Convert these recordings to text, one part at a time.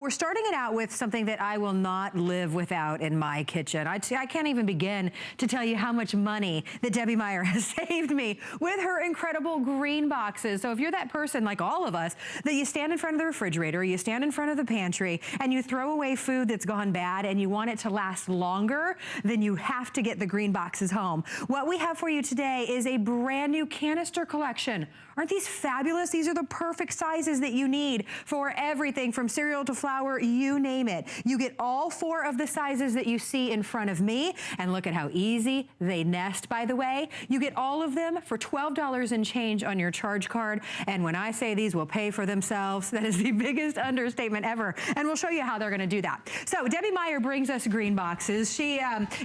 we're starting it out with something that I will not live without in my kitchen. I can't even begin to tell you how much money that Debbie Meyer has saved me with her incredible green boxes. So if you're that person, like all of us, that you stand in front of the refrigerator, you stand in front of the pantry, and you throw away food that's gone bad and you want it to last longer, then you have to get the green boxes home. What we have for you today is a brand new canister collection. Aren't these fabulous? These are the perfect sizes that you need for everything from cereal to flour, you name it. You get all 4 of the sizes that you see in front of me, and look at how easy they nest, by the way. You get all of them for $12 and change on your charge card, and when I say these will pay for themselves, that is the biggest understatement ever, and we'll show you how they're gonna do that. So Debbie Meyer brings us green boxes. She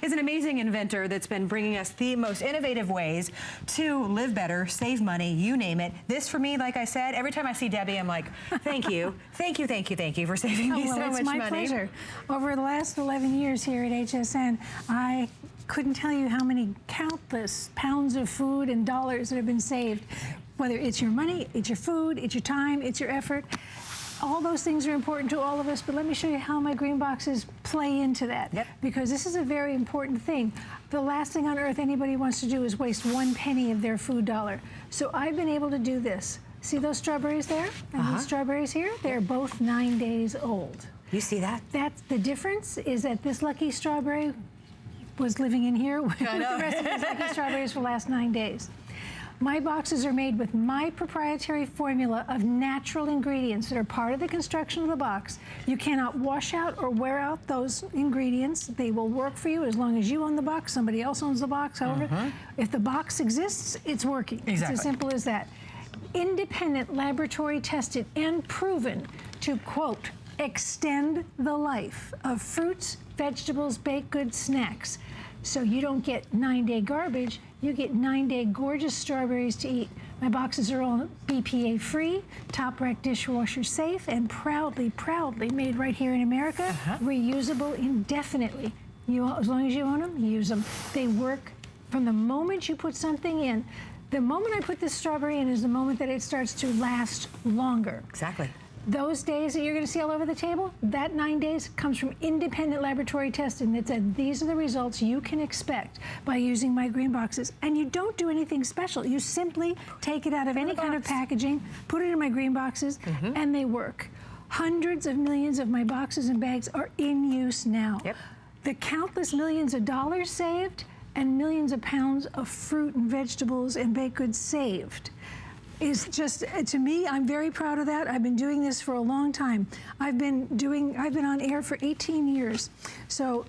is an amazing inventor that's been bringing us the most innovative ways to live better, save money, you name it. This for me, like I said, every time I see Debbie, I'm like, thank you, thank you, thank you, thank you for saving me so much money. It's my pleasure. Over the last 11 years here at HSN, I couldn't tell you how many countless pounds of food and dollars that have been saved. Whether it's your money, it's your food, it's your time, it's your effort. All those things are important to all of us, but let me show you how my green boxes play into that. Yep. Because this is a very important thing. The last thing on earth anybody wants to do is waste 1 penny of their food dollar. So I've been able to do this. See those strawberries there? And these strawberries here? They're both 9 days old. You see that? That's the difference, is that this lucky strawberry was living in here with the rest of these lucky strawberries for the last 9 days. My boxes are made with my proprietary formula of natural ingredients that are part of the construction of the box. You cannot wash out or wear out those ingredients. They will work for you as long as you own the box, somebody else owns the box. However, if the box exists, it's working. Exactly. It's as simple as that. Independent, laboratory tested, and proven to, quote, extend the life of fruits, vegetables, baked goods, snacks. So you don't get 9-day garbage, you get 9-day gorgeous strawberries to eat. My boxes are all BPA free, top rack dishwasher safe, and proudly, proudly made right here in America, reusable indefinitely. As long as you own them, use them. They work from the moment you put something in. The moment I put this strawberry in is the moment that it starts to last longer. Exactly. Those days that you're going to see all over the table, that 9 days comes from independent laboratory testing that said these are the results you can expect by using my green boxes. And you don't do anything special. You simply take it out of any kind of packaging, put it in my green boxes, and they work. Hundreds of millions of my boxes and bags are in use now. Yep. The countless millions of dollars saved and millions of pounds of fruit and vegetables and baked goods saved is just, to me, I'm very proud of that. I've been doing this for a long time. I've been on air for 18 years. So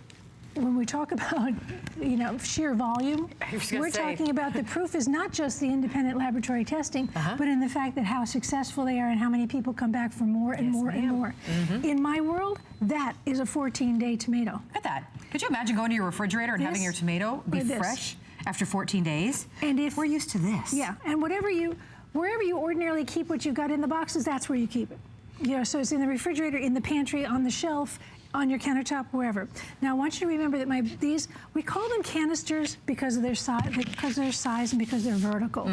when we talk about, you know, sheer volume, we're talking about the proof is not just the independent laboratory testing, but in the fact that how successful they are and how many people come back for more and more and more. In my world, that is a 14-day tomato. Look at that. Could you imagine going to your refrigerator and having your tomato be fresh after 14 days? And if we're used to this. Yeah, and wherever you ordinarily keep what you've got in the boxes, that's where you keep it. You know, so it's in the refrigerator, in the pantry, on the shelf, on your countertop, wherever. Now, I want you to remember that these, we call them canisters because of their size, and because they're vertical.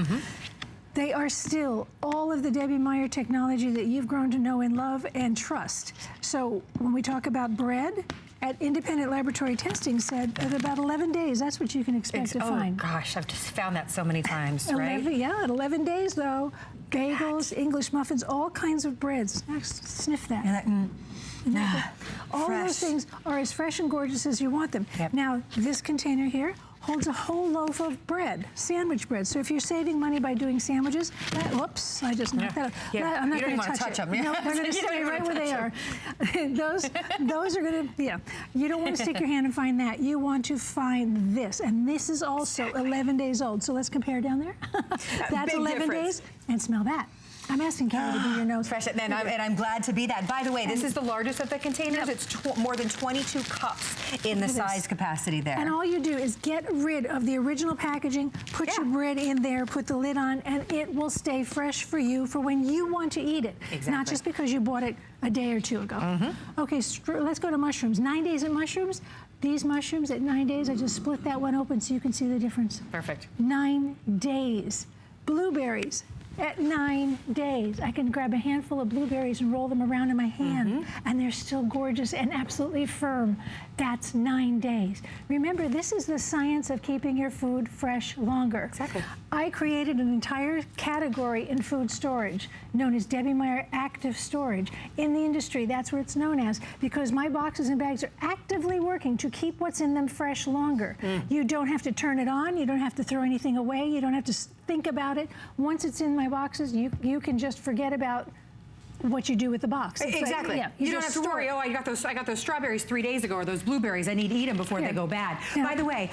They are still all of the Debbie Meyer technology that you've grown to know and love and trust. So when we talk about bread, at independent laboratory testing said at about 11 days, that's what you can expect to find. Oh gosh, I've just found that so many times, right? Yeah, at 11 days though, bagels, English muffins, all kinds of breads. Sniff that. All those things are as fresh and gorgeous as you want them. Now, this container here holds a whole loaf of bread, sandwich bread. So if you're saving money by doing sandwiches, whoops, I just knocked that out. I'm not going to touch them. No, they're going to stay right where they are. those are going to, you don't want to stick your hand and find that. You want to find this. And this is also 11 days old. So let's compare down there. That's 11 days. And smell that. I'm asking Kelly to do your nose. Fresh, and I'm glad to be that. By the way, this is the largest of the containers. It's more than 22 cups in the size capacity there. And all you do is get rid of the original packaging, put your bread in there, put the lid on, and it will stay fresh for you for when you want to eat it. Exactly. Not just because you bought it a day or two ago. Okay, let's go to mushrooms. 9 days of mushrooms. These mushrooms at 9 days, I just split that one open so you can see the difference. Perfect. 9 days. Blueberries. at 9 days. I can grab a handful of blueberries and roll them around in my hand, and they're still gorgeous and absolutely firm. That's 9 days. Remember, this is the science of keeping your food fresh longer. Exactly. I created an entire category in food storage known as Debbie Meyer Active Storage. In the industry, that's what it's known as, because my boxes and bags are actively working to keep what's in them fresh longer. You don't have to turn it on, you don't have to throw anything away, you don't have to think about it. Once it's in my boxes, you can just forget about what you do with the box. It's exactly. Like, you don't have to worry. Oh, I got those strawberries 3 days ago, or those blueberries. I need to eat them before they go bad. Yeah. By the way,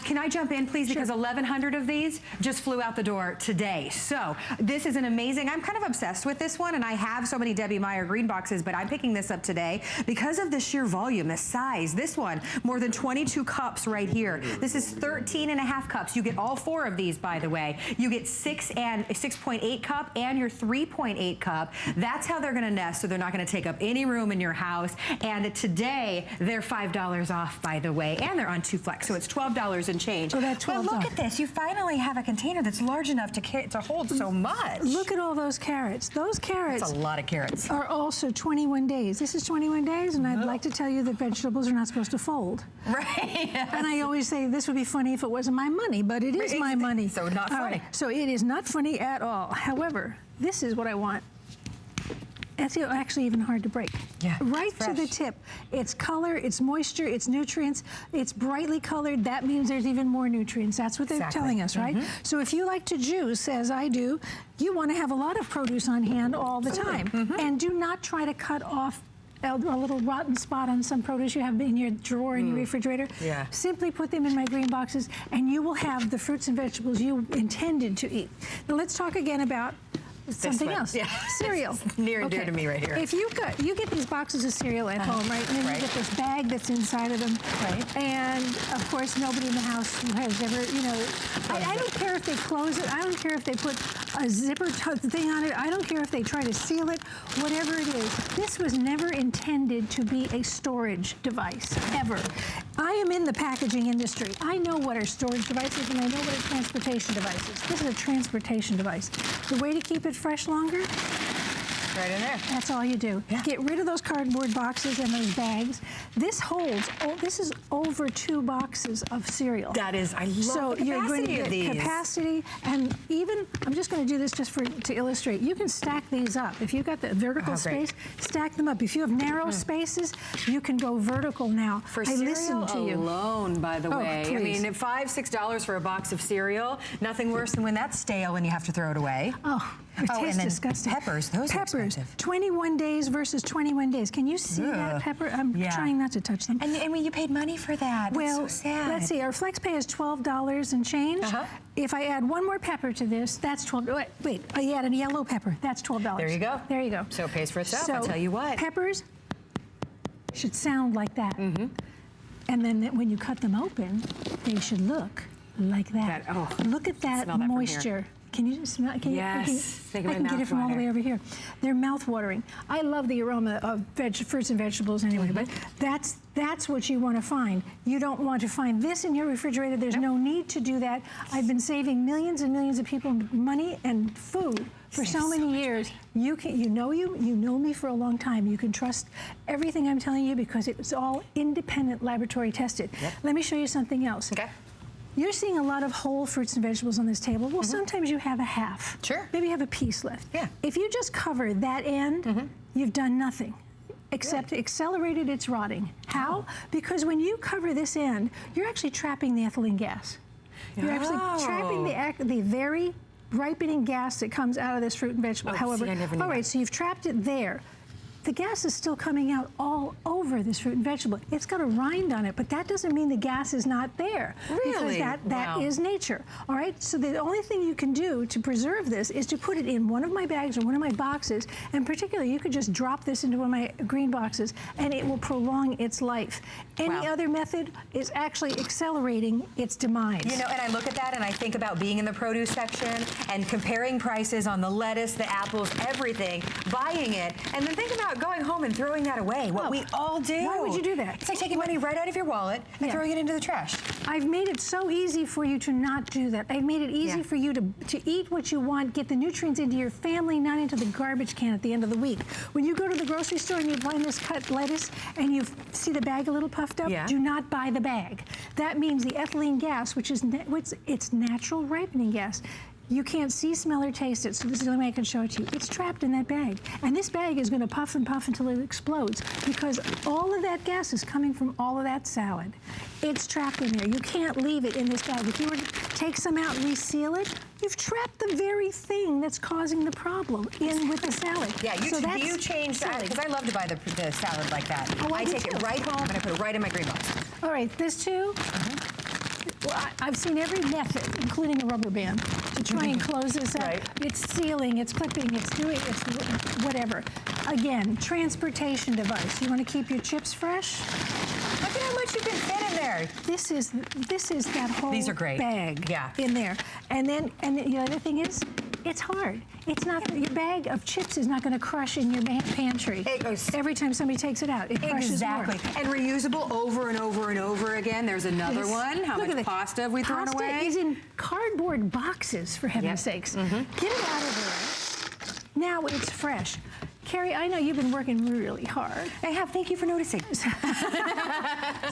can I jump in, please? Because 1,100 of these just flew out the door today. So this is an amazing. I'm kind of obsessed with this one, and I have so many Debbie Meyer GreenBoxes, but I'm picking this up today because of the sheer volume, the size. This one, more than 22 cups right here. This is 13.5 cups. You get all 4 of these, by the way. You get 6.8 cup and your 3.8 cup. That's how they're gonna nest, so they're not gonna take up any room in your house. And today, they're $5 off, by the way, and they're on 2 flex, so it's $12 and change. Oh, that's $12. But look at this, you finally have a container that's large enough to hold so much. Look at all those carrots. Those carrots. That's a lot of carrots. Are also 21 days. This is 21 days, and I'd like to tell you that vegetables are not supposed to fold. Right. And I always say this would be funny if it wasn't my money, but it is my money. So not funny. All right, so it is not funny at all. However, this is what I want. It's actually even hard to break. Yeah, right to the tip. It's color, it's moisture, it's nutrients. It's brightly colored. That means there's even more nutrients. That's what they're telling us, right? So if you like to juice, as I do, you want to have a lot of produce on hand all the time. And do not try to cut off a little rotten spot on some produce you have in your drawer in your refrigerator. Yeah. Simply put them in my green boxes, and you will have the fruits and vegetables you intended to eat. Now let's talk again about something else. Yeah. Cereal. Near and dear to me right here. If you get these boxes of cereal at home, right? And then you get this bag that's inside of them. Right. And of course, nobody in the house has ever, I don't care if they close it. I don't care if they put a zipper thing on it. I don't care if they try to seal it. Whatever it is, this was never intended to be a storage device, ever. I am in the packaging industry. I know what are storage devices, and I know what are transportation devices. This is a transportation device. The way to keep it fresh longer, right in there. That's all you do. Yeah. Get rid of those cardboard boxes and those bags. This holds, this is over 2 boxes of cereal. That is, I love so the you're going to capacity of get these. capacity, and even, I'm just going to do this just to illustrate. You can stack these up. If you've got the vertical space, stack them up. If you have narrow spaces, you can go vertical now. For I listen to you. alone, by the way. Please. I mean, $5, $6 for a box of cereal, nothing worse than when that's stale and you have to throw it away. Oh, it tastes and then disgusting. Peppers, those are expensive. 21 days versus 21 days. Can you see that pepper? I'm trying not to touch them. And when you paid money for that, Well, that's so sad. let's see. Our flex pay is $12 and change. If I add one more pepper to this, that's $12. Wait, I add a yellow pepper. That's $12. There you go. There you go. So it pays for itself, So I'll tell you what. Peppers should sound like that. And then when you cut them open, they should look like that. Look at that smell that from moisture. here. Can you just smell? Can Yes. I can get it from all the way over here. They're mouth-watering. I love the aroma of fruits and vegetables anyway, but that's what you want to find. You don't want to find this in your refrigerator. There's no need to do that. I've been saving millions and millions of people money and food for so many years. You know me for a long time. You can trust everything I'm telling you because it's all independent laboratory tested. Let me show you something else. Okay. You're seeing a lot of whole fruits and vegetables on this table. Well, sometimes you have a half. Sure. Maybe you have a piece left. Yeah. If you just cover that end, you've done nothing except accelerated its rotting. How? Because when you cover this end, you're actually trapping the ethylene gas. You're actually trapping the very ripening gas that comes out of this fruit and vegetable. However, see, I never knew all right, so you've trapped it there. The gas is still coming out all over this fruit and vegetable. It's got a rind on it, but that doesn't mean the gas is not there. Really? Because that is nature, all right? So the only thing you can do to preserve this is to put it in one of my bags or one of my boxes, and particularly you could just drop this into one of my green boxes and it will prolong its life. Any other method is actually accelerating its demise. You know, and I look at that and I think about being in the produce section and comparing prices on the lettuce, the apples, everything, buying it, and then think about about going home and throwing that away, what we all do. Why would you do that? It's like taking money right out of your wallet and throwing it into the trash. I've made it so easy for you to not do that. I've made it easy for you to eat what you want, get the nutrients into your family, not into the garbage can at the end of the week. When you go to the grocery store and you find this cut lettuce and you see the bag a little puffed up, do not buy the bag. That means the ethylene gas, which is it's natural ripening gas. You can't see, smell, or taste it, so this is the only way I can show it to you. It's trapped in that bag. And this bag is going to puff and puff until it explodes because all of that gas is coming from all of that salad. It's trapped in there. You can't leave it in this bag. If you were to take some out and reseal it, you've trapped the very thing that's causing the problem in with the salad. Yeah, you change that, because I love to buy the salad like that. Oh, I take it right home and I put it right in my green box. All right, this too. Well, I've seen every method, including a rubber band, to try and close this up. It's sealing, it's clipping, it's whatever. Again, transportation device. You want to keep your chips fresh? Look at how much you can fit in there. This is that whole These are great. bag in there. And the other thing is, it's hard. It's not, your bag of chips is not going to crush in your pantry. Every time somebody takes it out, it crushes more. And reusable over and over and over again. There's another one. How much pasta have we thrown away? Pasta is in cardboard boxes, for heaven's sakes. Get it out of there. Now it's fresh. Carrie, I know you've been working really hard. I have. Thank you for noticing. So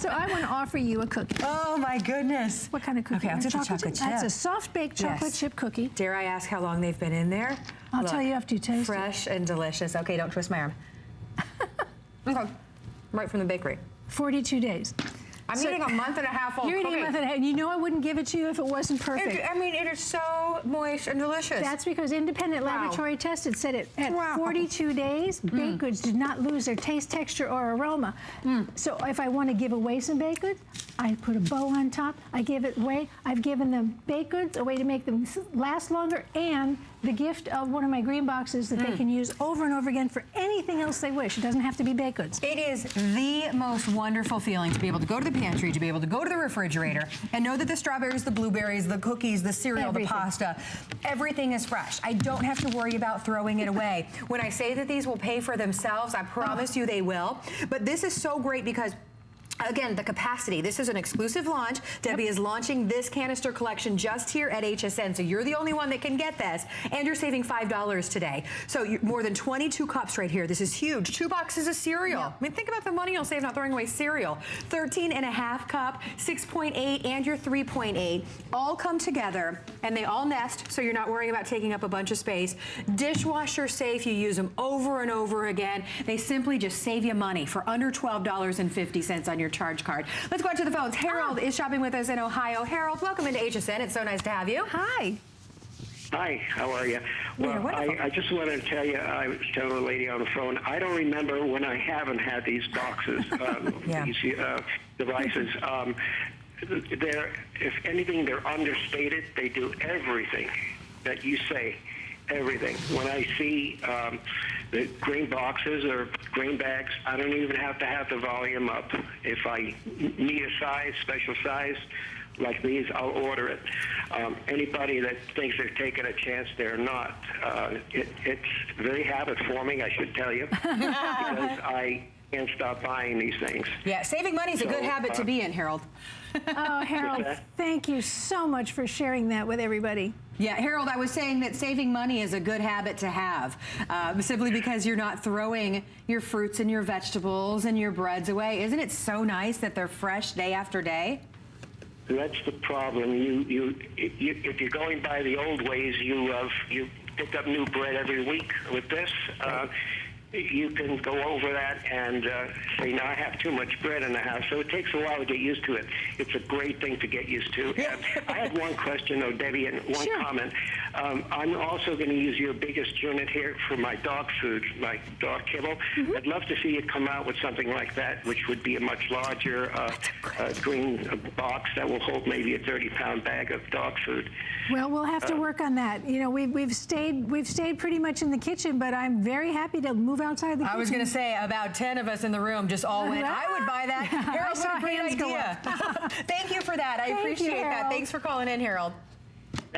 I want to offer you a cookie. Oh, my goodness. What kind of cookie? Okay, I'll take a chocolate chip. That's a soft-baked chocolate chip cookie. Dare I ask how long they've been in there? I'll tell you after you taste it. Fresh and delicious. Okay, don't twist my arm. Okay. Right from the bakery. 42 days. I'm eating a month and a half old You're eating a month and a half. You know I wouldn't give it to you if it wasn't perfect. It is so moist and delicious. That's because independent laboratory tested said it at 42 days, baked goods did not lose their taste, texture, or aroma. So if I want to give away some baked goods, I put a bow on top. I give it away. I've given them baked goods, a way to make them last longer, and the gift of one of my green boxes that they can use over and over again for anything else they wish. It doesn't have to be baked goods. It is the most wonderful feeling to be able to go to the pantry, to be able to go to the refrigerator and know that the strawberries, the blueberries, the cookies, the cereal, the pasta, everything is fresh. I don't have to worry about throwing it away. When I say that these will pay for themselves, I promise you they will. But this is so great because again, the capacity. This is an exclusive launch. Debbie is launching this canister collection just here at HSN, so you're the only one that can get this, and you're saving $5 today. So more than 22 cups right here. This is huge. 2 boxes of cereal. I mean, think about the money you'll save not throwing away cereal. 13.5 cup, 6.8, and your 3.8 all come together, and they all nest, so you're not worrying about taking up a bunch of space. Dishwasher safe. You use them over and over again. They simply just save you money for under $12.50 on your charge card. Let's go out to the phones. Harold is shopping with us in Ohio. Harold, welcome into HSN. It's so nice to have you. Hi. Hi, how are you? Well, I just wanted to tell you, I was telling a lady on the phone, I don't remember when I haven't had these boxes, these devices. If anything, they're understated. They do everything that you say, everything. When I see the green boxes or green bags, I don't even have to have the volume up. If I need a size, special size, like these, I'll order it. Anybody that thinks they're taking a chance, they're not. It's very habit-forming, I should tell you, because I can't stop buying these things. Yeah, saving money is a good habit to be in, Harold. Oh, Harold, thank you so much for sharing that with everybody. Yeah, Harold, I was saying that saving money is a good habit to have, simply because you're not throwing your fruits and your vegetables and your breads away. Isn't it so nice that they're fresh day after day? That's the problem. If you're going by the old ways, you pick up new bread every week. With this, you can go over that and say, now I have too much bread in the house. So it takes a while to get used to it. It's a great thing to get used to. I had one question, though, Debbie, and one comment. I'm also going to use your biggest unit here for my dog food, my dog kibble. I'd love to see you come out with something like that, which would be a much larger green box that will hold maybe a 30-pound bag of dog food. Well, we'll have to work on that. You know, we've stayed pretty much in the kitchen, but I'm very happy to move outside the kitchen. I was going to say about 10 of us in the room just all went, I would buy that. Harold, what a great idea. Thank you for that. I appreciate that. Thanks for calling in, Harold.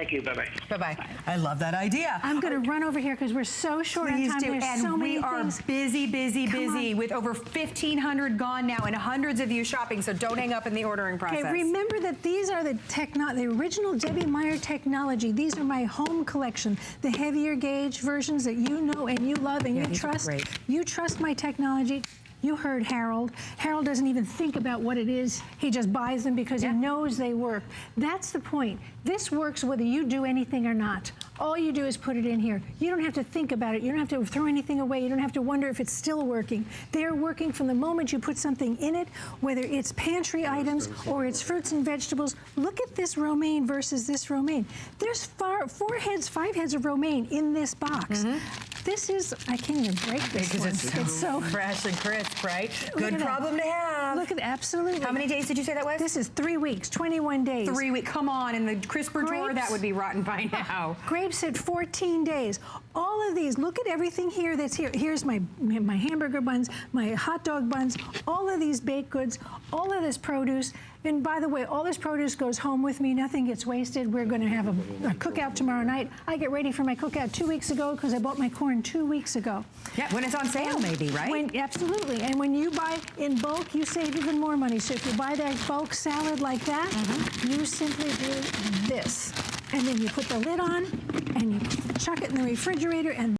Thank you. Bye-bye. Bye-bye. I love that idea. I'm going to run over here because we're so short on time. There's and so many we are things. busy with over 1,500 gone now and hundreds of you shopping, so don't hang up in the ordering process. Okay, remember that these are the original Debbie Meyer technology. These are my home collection, the heavier gauge versions that you know and you love and you trust. You trust my technology. You heard Harold. Harold doesn't even think about what it is. He just buys them because he knows they work. That's the point. This works whether you do anything or not. All you do is put it in here. You don't have to think about it. You don't have to throw anything away. You don't have to wonder if it's still working. They're working from the moment you put something in it, whether it's pantry items or it's fruits and vegetables. Look at this romaine versus this romaine. There's 5 heads of romaine in this box. This is, I can't even break this one. It's so fresh and crisp, right? Good problem to have. Look at it, absolutely. How many days did you say that was? This is 3 weeks, 21 days. 3 weeks, come on, in the crisper drawer, that would be rotten by now. Grapes at 14 days. All of these, look at everything here that's here. Here's my hamburger buns, my hot dog buns, all of these baked goods, all of this produce. And by the way, all this produce goes home with me. Nothing gets wasted. We're going to have a cookout tomorrow night. I get ready for my cookout 2 weeks ago because I bought my corn 2 weeks ago. Yeah, when it's on sale maybe, right? Absolutely. And when you buy in bulk, you save even more money. So if you buy that bulk salad like that, you simply do this. And then you put the lid on and you chuck it in the refrigerator and